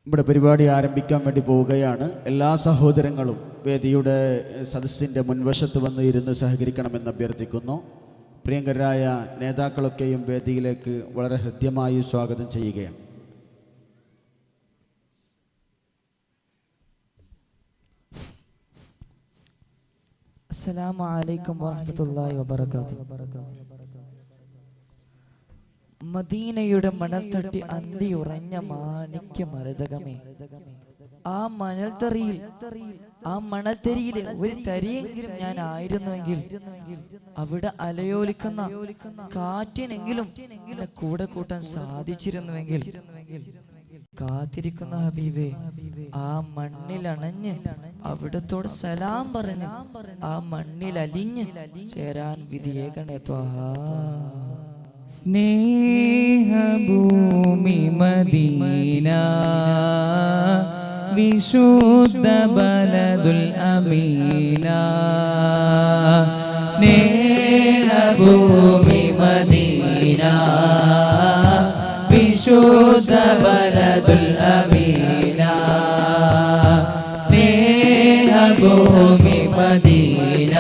ഇവിടെ പരിപാടി ആരംഭിക്കാൻ വേണ്ടി പോവുകയാണ്. എല്ലാ സഹോദരങ്ങളും വേദിയുടെ സദസ്സിൻ്റെ മുൻവശത്ത് വന്ന് ഇരുന്ന് സഹകരിക്കണമെന്ന് അഭ്യർത്ഥിക്കുന്നു. പ്രിയങ്കരായ നേതാക്കളൊക്കെയും വേദിയിലേക്ക് വളരെ ഹൃദ്യമായി സ്വാഗതം ചെയ്യുകയാണ്. അസ്സലാമു അലൈക്കും വറഹ്മത്തുള്ളാഹി വബറകാതുഹു. മദീനയുടെ മണൽത്തട്ടി അന്തി ഉറഞ്ഞ മാണിക്യ മരതകമേ, ആ മണൽത്തരിയിലെ ഒരു തരിയെങ്കിലും ഞാൻ ആയിരുന്നുവെങ്കിൽ, അവിടെ അലയോലിക്കുന്ന കാറ്റിനെങ്കിലും എന്നെ കൂടെ കൂട്ടാൻ സാധിച്ചിരുന്നുവെങ്കിൽ, കാത്തിരിക്കുന്ന ഹബീബേ, ആ മണ്ണിൽ അണഞ്ഞ് അവിടത്തോട് സലാം പറഞ്ഞ് ആ മണ്ണിൽ അലിഞ്ഞ് ചേരാൻ വിധിയേകണേ ത്വഹാ. സ്നേഹഭൂമി മദീന, വിശുദ്ധ ബലദുൽ അമീന. സ്നേഹഭൂമി മദീന, വിശുദ്ധ ബലദുൽ അമീന. സ്നേഹഭൂമി മദീന,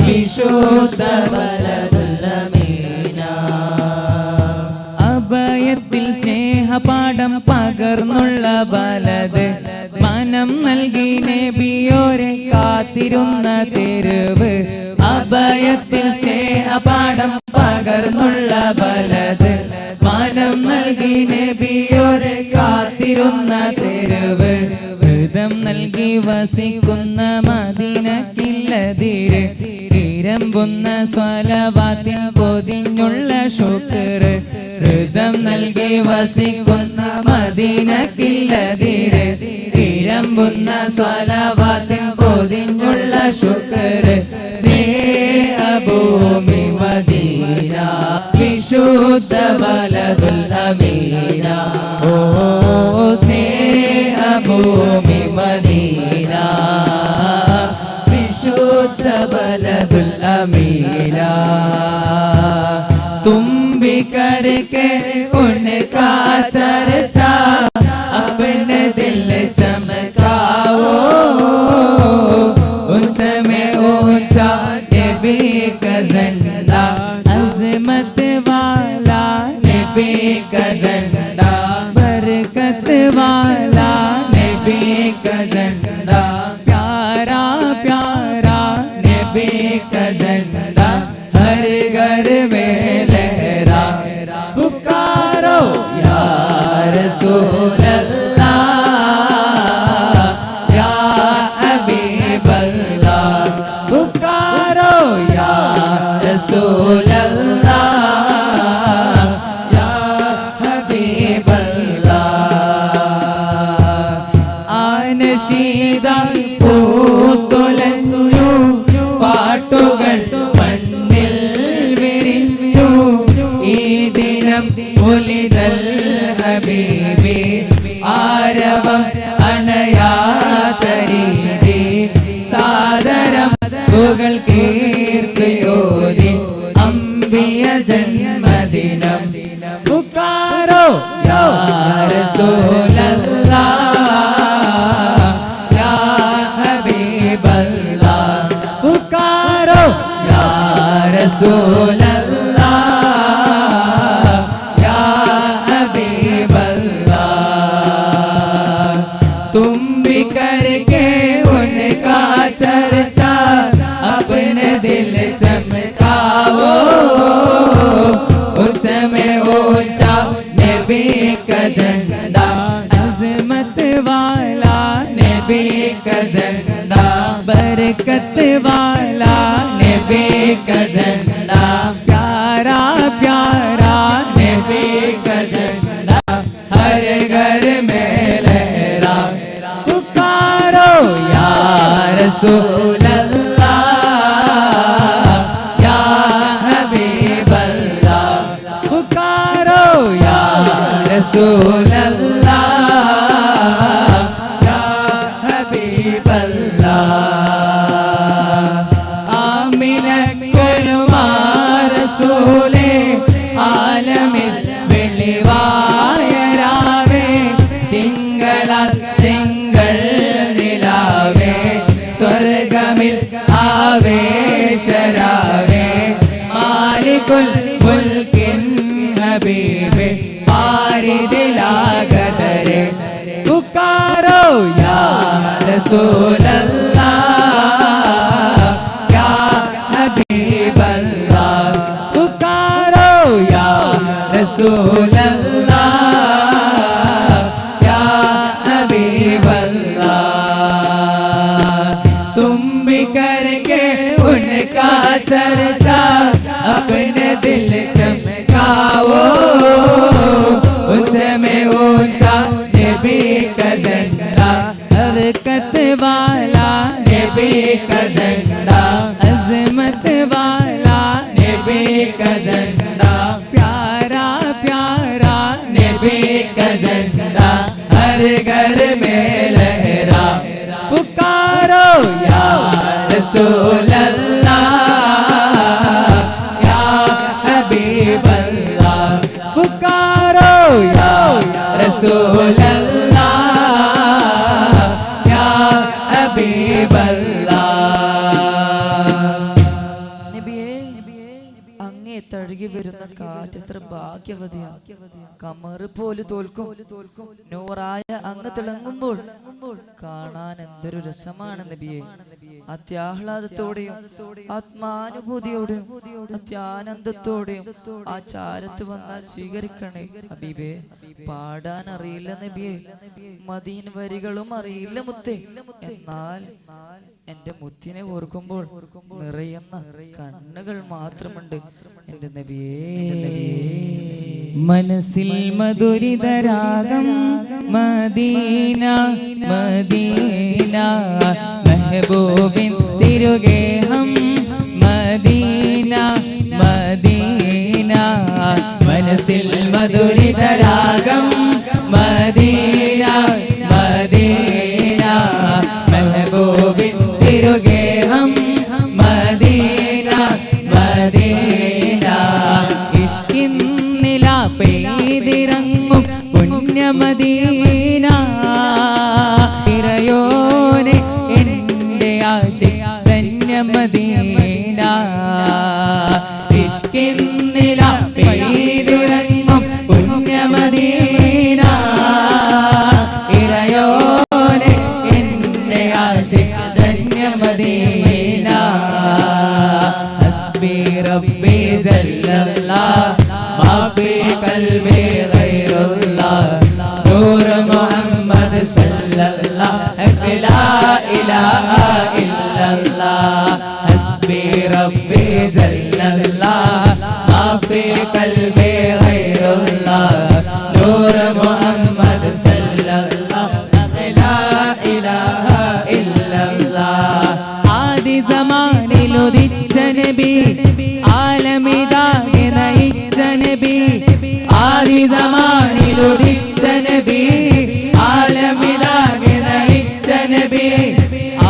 വിശുദ്ധ ബലദുൽ അമീന. അഭയത്തിൽ സ്നേഹപാഠം പകർന്നുള്ള ബലത്, മനം നൽകി നബിയോരെ കാത്തിരുന്ന തെരുവ്. അഭയത്തിൽ സ്നേഹപാഠം പകർന്നുള്ള ബലത്, മനം നൽകി നബിയോരെ കാത്തിരുന്ന തെരുവ്. ഹൃദം നൽകി വസിക്കുന്ന മദീനക്കില്ലതിര്, ഇരമ്പുന്ന സ്വലവാത്തിൻ പൊതിഞ്ഞുള്ള ശുക്ർ. ഹൃദം നൽകി വസിക്കുന്ന മദീനക്കില്ലതിര്, ഇരമ്പുന്ന സ്വലവാത്തിൻ പൊതിഞ്ഞുള്ള ശുക്ർ. സ്നേഹഭൂമി മദീന, വിശുദ്ധ ബലദുൽ അമീന. ഓ സ്നേഹഭൂമി മദീന, വിശുദ്ധ ബലദുൽ അമീന. तुम भी करके उनका चर्चा अपने दिल चमकाओ. ऊंचे में ऊंचा नबी का झंडा, अज़मत वाला नबी का झंडा, बरकत वाला नबी का झंडा. प्यारा प्यारा नबी का झंडा, हर घर में लहरा. पुकारो या रसूल अल्लाह, या हबीब अल्लाह. पुकारो या रसूल अल्लाह, या हबीब अल्लाह. आनशीदा പൂത്തുലഞ്ഞു പാട്ടുകൾ മണ്ണിൽ വിരിഞ്ഞു. ഈ ദിനം ഉലിദൽ ഹബീബി, ആരവം അണയാത്ത രീതി. സാദരം പുകൾ കീർത്തിയോതി അംബിയ ജന്മദിനം. പുകാരോ യാ റസൂലല്ലാഹ്, യാ ഹബീബല്ലാഹ്. പുകാരോ യാ റസൂലല്ലാഹ്, യാ ഹബീബല്ലാഹ്. तुम भी करके उनका चर्चा अपने दिल चमकाओ. ऊंचे में ऊंचा नबी का झंडा, अज़मत वाला नबी का झंडा, बरकत वाला नबी का झंडा. प्यारा प्यारा नबी का झंडा, हर घर में लहरा. पुकारो या रसूल अल्लाह, या हबीब अल्लाह. पुकारो या रसूल अल्लाह, या हबीब अल्लाह. आमीन करुमा रसूले आलमिल വെളിവായ രാവേ റസൂലല്ലാ യാ ഹബീബല്ലാ പുകാരോ യാ റസൂലല്ലാ യാ ഹബീബല്ലാ तुम भी करके उनका चर्चा अपने दिल चमकाओ ऊंचे में ऊंचा नबी का झंडा हरकत वाला नबी का झंडा अजमत वाला नबी का झंडा प्यारा प्यारा नबी का झंडा हर घर में लहरा पुकारो या रसूल अल्लाह या हबीब अल्लाह पुकारो या रसूल अल्लाह या हबीब अल्लाह നബിയേ അങ്ങേ തഴുകി വരുന്ന കാറ്റ് എത്ര ഭാഗ്യവതിയാ കമറ് പോലെ തോൽക്കും നൂറായ അങ്ങ് തിളങ്ങുമ്പോൾ കാണാൻ എന്തൊരു രസമാണ് നബിയെ അത്യാഹ്ലാദത്തോടെയും ആത്മാനുഭൂതിയോടെയും അത്യാനന്ദത്തോടെയും ആ ചാരത്ത് വന്നാൽ സ്വീകരിക്കണേ ഹബീബേ പാടാൻ അറിയില്ല നബിയെ മദീൻ വരികളും അറിയില്ല മുത്തേ എന്നാൽ എന്റെ മുത്തിനെ ഓർക്കുമ്പോൾ നിറയുന്ന കണ്ണുകൾ മാത്രമുണ്ട് എന്റെ നബിയേ മനസ്സിൽ മധുരിതരാഗം മദീന മദീന മെഹബൂബിൻ തിരുഗേഹം മദീന മദീന മനസ്സിൽ മധുരിതരാഗം മദീന മദീന മെഹബൂബിൻ തിരുഗേഹം മദീന മദീന ഇഷ്കിൻ നില പെയ്തിറങ്ങും പുണ്യമദീന ഇറയോനെ എൻ്റെ ആശിക ധന്യമദീന ഇഷ്കിൻ നില പെയ്തിറങ്ങും പുണ്യമദീന ഇറയോനെ എൻ്റെ ആശിക ധന്യമദീന ഹസ്ബി റബ്ബി ജല്ലല്ലാഹ് മാ ഫീ ഖൽബി ഗൈറുല്ലാഹ് നൂർ മുഹമ്മദ് സല്ലല്ലാഹു ലാ ഇലാഹ ഇല്ലല്ലാഹ് ഹസ്ബി റബ്ബി ജല്ലല്ലാഹ് മാ ഫീ ഖൽബി ഗൈറുല്ലാഹ് നൂർ മുഹമ്മദ് സല്ലല്ലാഹു ലാ ഇലാഹ ഇല്ലല്ലാഹ് ആദി സമാനിൽ ഉദിച്ച നബി ആലമിതാകെ നയിച്ച നബി ആദി സമാനിൽ ഉദിച്ച നബി ആലമിതാകെ നയിച്ച നബി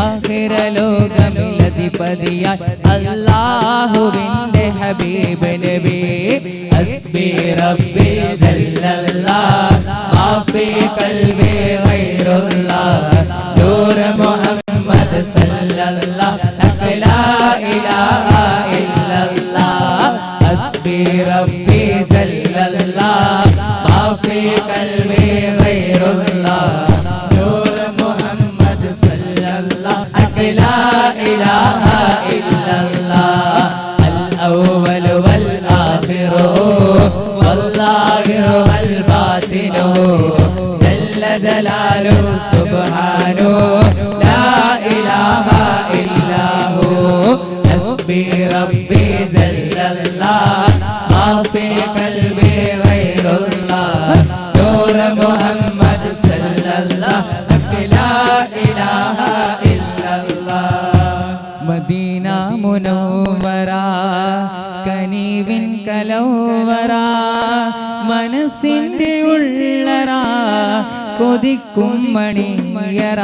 ആഖിറ ലോകമിലധിപതിയായി അല്ലാഹുവിന്റെ ഹബീബ് നബി ഹസ്ബി റബ്ബി ജല്ലല്ലാഹ് മാ ഫീ ഖൽബി ഗൈറുല്ലാഹ് നൂർ മുഹമ്മദ് സല്ലല്ലാഹു ലാ ഇലാഹ ഇല്ലല്ലാഹ് ഹസ്ബി റബ്ബി ജല്ലല്ലാഹ് മാ ഫീ ഖൽബി ഗൈറുല്ലാഹ് നൂർ മുഹമ്മദ് സല്ലല്ലാഹു ലാ ഇലാഹ ഇല്ലല്ലാഹ് അൽ അവ്വൽ വൽ ആഖിറു വല്ലാഹിറു വൽ ബാത്തിനു ജല്ല ജലാലു സുബ്ഹാനു ലാ ഇലാഹ ഇല്ലാഹു ഹസ്ബി റബ്ബി ജല്ലല്ലാഹ് മാ ഫീ ഖൽബി ഗൈറുല്ലാഹ് നൂർ മുഹമ്മദ് സല്ലല്ലാഹു ലാ ഇലാഹ ഇല്ലല്ലാഹ് മദീന മുനവ്വറ കനീവിൻ കലവറ മനസ്സിന്റെ ഉള്ളറ കൊതിക്കും മണിയറ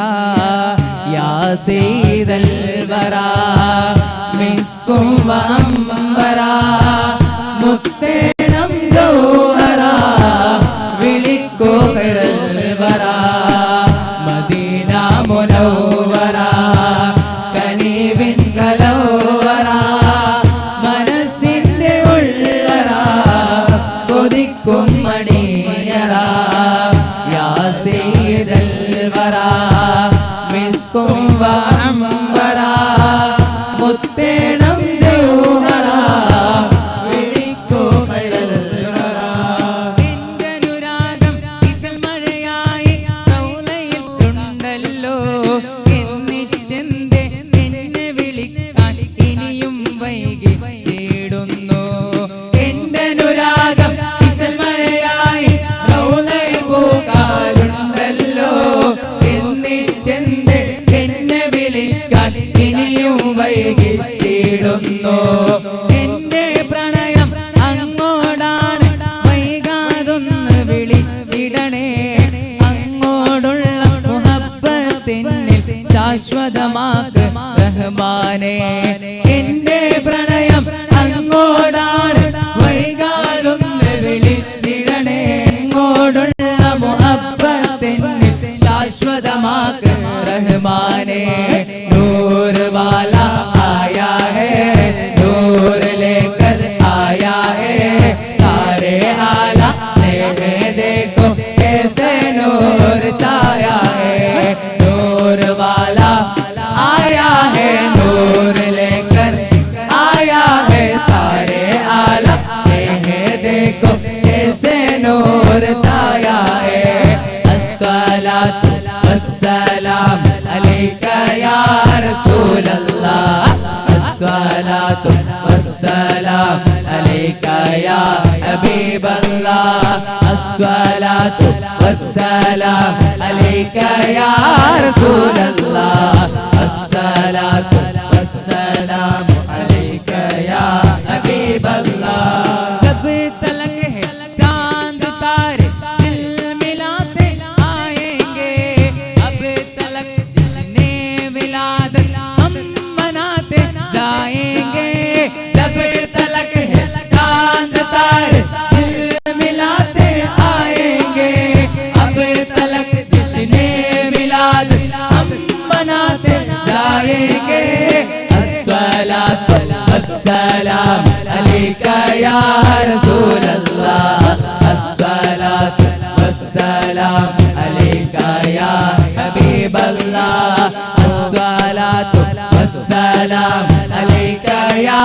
യാ സയ്യിദൽ വറ മിസ്കും വഅംബറ മുത്തേണം ജൗഹറ വിളിക്കോ ഖൈറൽ വറ മദീന മുനവ്വറ കനീവിൻ കലവറ മനസ്സിന്റെ ഉള്ളറ കൊതിക്കും മണിയറ യാ സയ്യിദൽ വറ മിസ്കും अस्सलातु वस्सलाम अलैका या रसूल अल्लाह अस्सलातु वस्सलाम अलैका या हबीब अल्लाह अस्सलातु वस्सलाम अलैका या रसूल अल्लाह अस्सलातु वस्सलाम अलैका या हबीब अल्लाह जब तलक है चांद तारे दिल मिलाते आएंगे अब तलक जिसने विलादत हम मनाते जाएंगे जब तलक है चांद तारे दिल मिलाते आएंगे अब तलक जिसने विलादत हम मनाते जाएंगे अस्सलातु वस्सलाम अलैका या रसूल अल्लाह अस्सलातु वस्सलाम अलैका या हबीब अल्लाह अस्सलातु वस्सलाम अलैका या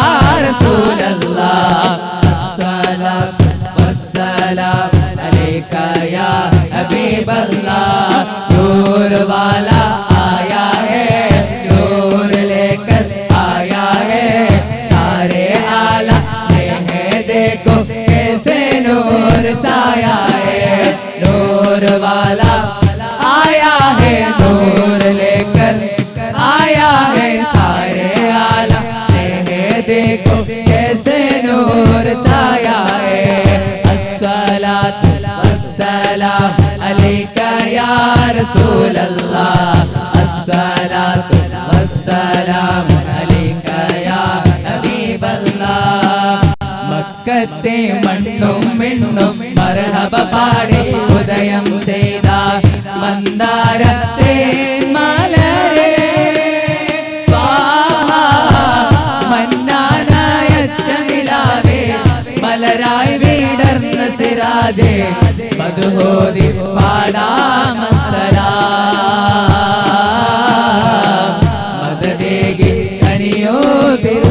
रसूल अल्लाह अस्सलातु वस्सलाम अलैका या हबीब अल्लाह नूर वाला आया है नूर लेकर आया है सारे आलम में है देखो कैसे नूर छाया है नूर वाला आया है नूर लेकर आया है सारे आलम में है देखो कैसे नूर छाया है अस्सलातु वस्सलाम अलैका या रसूल अल्लाह अस्सलातु वस्सलाम अलैका या हबीब अल्लाह മക്കത്തെ മണ്ണും മിണ്ണും മർഹബ പാടി ഉദയം ചെയ്ത മന്ദാരത്തെ മലരെ മന്നാനായ ചമിലാവേ മലരായി വീടർന്ന സിരാജേ മധുഹോദി പാടാമസലാം മദദേഗി കനിയോ തിരു